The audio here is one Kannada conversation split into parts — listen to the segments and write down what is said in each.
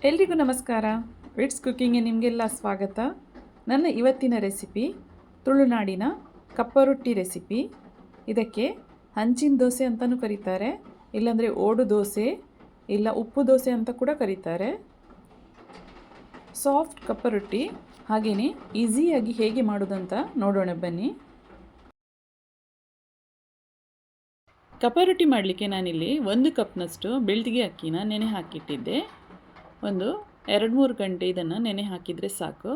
ಎಲ್ರಿಗೂ ನಮಸ್ಕಾರ. ವಿಟ್ಸ್ ಕುಕ್ಕಿಂಗ್ಗೆ ನಿಮಗೆಲ್ಲ ಸ್ವಾಗತ. ನನ್ನ ಇವತ್ತಿನ ರೆಸಿಪಿ ತುಳುನಾಡಿನ ಕಪ್ಪರೊಟ್ಟಿ ರೆಸಿಪಿ. ಇದಕ್ಕೆ ಹಂಚಿನ ದೋಸೆ ಅಂತಲೂ ಕರೀತಾರೆ, ಇಲ್ಲಾಂದರೆ ಓಡು ದೋಸೆ, ಇಲ್ಲ ಉಪ್ಪು ದೋಸೆ ಅಂತ ಕೂಡ ಕರೀತಾರೆ. ಸಾಫ್ಟ್ ಕಪ್ಪರೊಟ್ಟಿ ಹಾಗೆಯೇ ಈಸಿಯಾಗಿ ಹೇಗೆ ಮಾಡೋದಂತ ನೋಡೋಣ ಬನ್ನಿ. ಕಪ್ಪರೊಟ್ಟಿ ಮಾಡಲಿಕ್ಕೆ ನಾನಿಲ್ಲಿ 1 ಕಪ್ನಷ್ಟು ಬೆಳ್ತಿಗೆ ಅಕ್ಕಿನ ನೆನೆ ಹಾಕಿಟ್ಟಿದ್ದೆ. ಒಂದು 2-3 ಗಂಟೆ ಇದನ್ನು ನೆನೆ ಹಾಕಿದರೆ ಸಾಕು.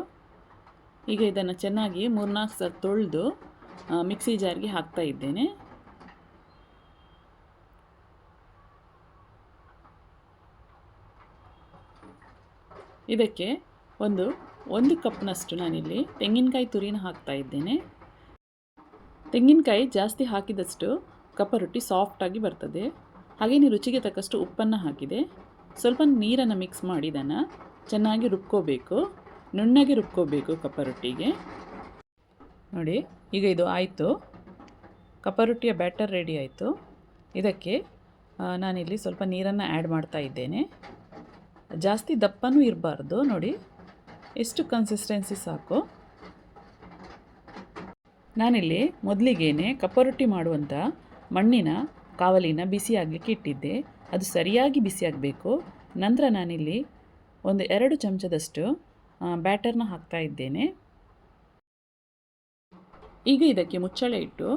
ಈಗ ಇದನ್ನು ಚೆನ್ನಾಗಿ 3-4 ಸಲ ತೊಳೆದು ಮಿಕ್ಸಿ ಜಾರ್ಗೆ ಹಾಕ್ತಾ ಇದ್ದೇನೆ. ಇದಕ್ಕೆ ಒಂದು ಕಪ್ನಷ್ಟು ನಾನಿಲ್ಲಿ ತೆಂಗಿನಕಾಯಿ ತುರಿನ ಹಾಕ್ತಾ ಇದ್ದೇನೆ. ತೆಂಗಿನಕಾಯಿ ಜಾಸ್ತಿ ಹಾಕಿದಷ್ಟು ಕಪ್ಪರೊಟ್ಟಿ ಸಾಫ್ಟಾಗಿ ಬರ್ತದೆ. ಹಾಗೆಯೇ ರುಚಿಗೆ ತಕ್ಕಷ್ಟು ಉಪ್ಪನ್ನು ಹಾಕಿದೆ. ಸ್ವಲ್ಪ ನೀರನ್ನು ಮಿಕ್ಸ್ ಮಾಡಿ ಇದನ್ನು ಚೆನ್ನಾಗಿ ರುಬ್ಕೋಬೇಕು, ನುಣ್ಣಗೆ ರುಬ್ಕೋಬೇಕು ಕಪ್ಪರೊಟ್ಟಿಗೆ. ನೋಡಿ, ಈಗ ಇದು ಆಯಿತು, ಕಪ್ಪರೊಟ್ಟಿಯ ಬ್ಯಾಟರ್ ರೆಡಿ ಆಯಿತು. ಇದಕ್ಕೆ ನಾನಿಲ್ಲಿ ಸ್ವಲ್ಪ ನೀರನ್ನು ಆ್ಯಡ್ ಮಾಡ್ತಾ ಇದ್ದೇನೆ. ಜಾಸ್ತಿ ದಪ್ಪನೂ ಇರಬಾರ್ದು, ನೋಡಿ ಎಷ್ಟು ಕನ್ಸಿಸ್ಟೆನ್ಸಿ ಸಾಕು. ನಾನಿಲ್ಲಿ ಮೊದಲಿಗೇನೆ ಕಪ್ಪರೊಟ್ಟಿ ಮಾಡುವಂಥ ಮಣ್ಣಿನ ಕಾವಲಿನ ಬಿಸಿ ಆಗಲಿಕ್ಕೆ ಇಟ್ಟಿದ್ದೆ. ಅದು ಸರಿಯಾಗಿ ಬಿಸಿಯಾಗಬೇಕು. ನಂತರ ನಾನಿಲ್ಲಿ 2 ಚಮಚದಷ್ಟು ಬ್ಯಾಟರ್ನ ಹಾಕ್ತಾ ಇದ್ದೇನೆ. ಈಗ ಇದಕ್ಕೆ ಮುಚ್ಚಳ ಇಟ್ಟು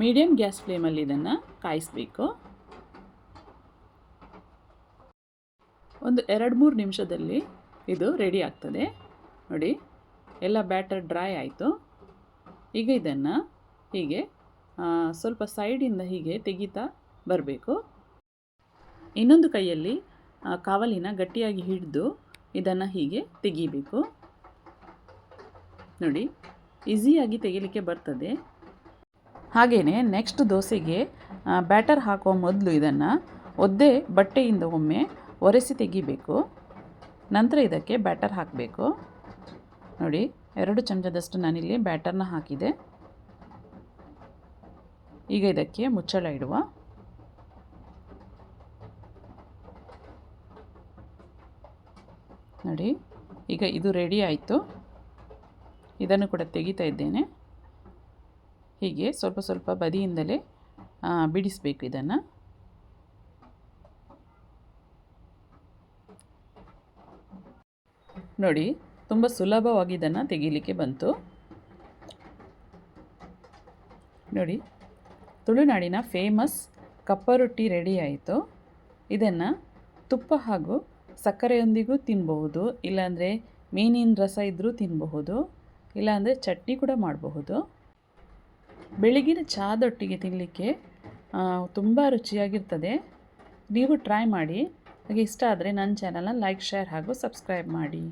ಮೀಡಿಯಮ್ ಗ್ಯಾಸ್ ಫ್ಲೇಮಲ್ಲಿ ಇದನ್ನು ಕಾಯಿಸಬೇಕು. 2-3 ನಿಮಿಷದಲ್ಲಿ ಇದು ರೆಡಿ ಆಗ್ತದೆ. ನೋಡಿ, ಎಲ್ಲ ಬ್ಯಾಟರ್ ಡ್ರೈ ಆಯಿತು. ಈಗ ಇದನ್ನು ಹೀಗೆ ಸ್ವಲ್ಪ ಸೈಡಿಂದ ಹೀಗೆ ತೆಗಿತಾ ಬರಬೇಕು. ಇನ್ನೊಂದು ಕೈಯಲ್ಲಿ ಕಾವಲಿನ ಗಟ್ಟಿಯಾಗಿ ಹಿಡಿದು ಇದನ್ನು ಹೀಗೆ ತೆಗಿಬೇಕು. ನೋಡಿ, ಈಸಿಯಾಗಿ ತೆಗಿಲಿಕ್ಕೆ ಬರ್ತದೆ. ಹಾಗೆಯೇ ನೆಕ್ಸ್ಟ್ ದೋಸೆಗೆ ಬ್ಯಾಟರ್ ಹಾಕುವ ಮೊದಲು ಇದನ್ನು ಒದ್ದೆ ಬಟ್ಟೆಯಿಂದ ಒಮ್ಮೆ ಒರೆಸಿ ತೆಗಿಬೇಕು. ನಂತರ ಇದಕ್ಕೆ ಬ್ಯಾಟರ್ ಹಾಕಬೇಕು. ನೋಡಿ, 2 ಚಮಚದಷ್ಟು ನಾನಿಲ್ಲಿ ಬ್ಯಾಟರ್ನ ಹಾಕಿದೆ. ಈಗ ಇದಕ್ಕೆ ಮುಚ್ಚಳ ಇಡುವ. ನೋಡಿ, ಈಗ ಇದು ರೆಡಿ ಆಯಿತು. ಇದನ್ನು ಕೂಡ ತೆಗಿತಾ ಇದ್ದೇನೆ. ಹೀಗೆ ಸ್ವಲ್ಪ ಸ್ವಲ್ಪ ಬದಿಯಿಂದಲೇ ಬಿಡಿಸಬೇಕು ಇದನ್ನು. ನೋಡಿ, ತುಂಬ ಸುಲಭವಾಗಿ ಇದನ್ನು ತೆಗೀಲಿಕ್ಕೆ ಬಂತು. ನೋಡಿ, ತುಳುನಾಡಿನ ಫೇಮಸ್ ಕಪ್ಪರೊಟ್ಟಿ ರೆಡಿ ಆಯಿತು. ಇದನ್ನು ತುಪ್ಪ ಹಾಗೂ ಸಕ್ಕರೆಯೊಂದಿಗೂ ತಿನ್ನಬಹುದು, ಇಲ್ಲಾಂದರೆ ಮೀನಿನ ರಸ ಇದ್ದರೂ ತಿನ್ನಬಹುದು, ಇಲ್ಲಾಂದರೆ ಚಟ್ನಿ ಕೂಡ ಮಾಡಬಹುದು. ಬೆಳಗಿನ ಚಹಾದೊಟ್ಟಿಗೆ ತಿನ್ನಲಿಕ್ಕೆ ತುಂಬ ರುಚಿಯಾಗಿರ್ತದೆ. ನೀವು ಟ್ರೈ ಮಾಡಿ. ಹಾಗೆ ಇಷ್ಟ ಆದರೆ ನನ್ನ ಚಾನಲ್ನ ಲೈಕ್, ಶೇರ್ ಹಾಗೂ ಸಬ್ಸ್ಕ್ರೈಬ್ ಮಾಡಿ.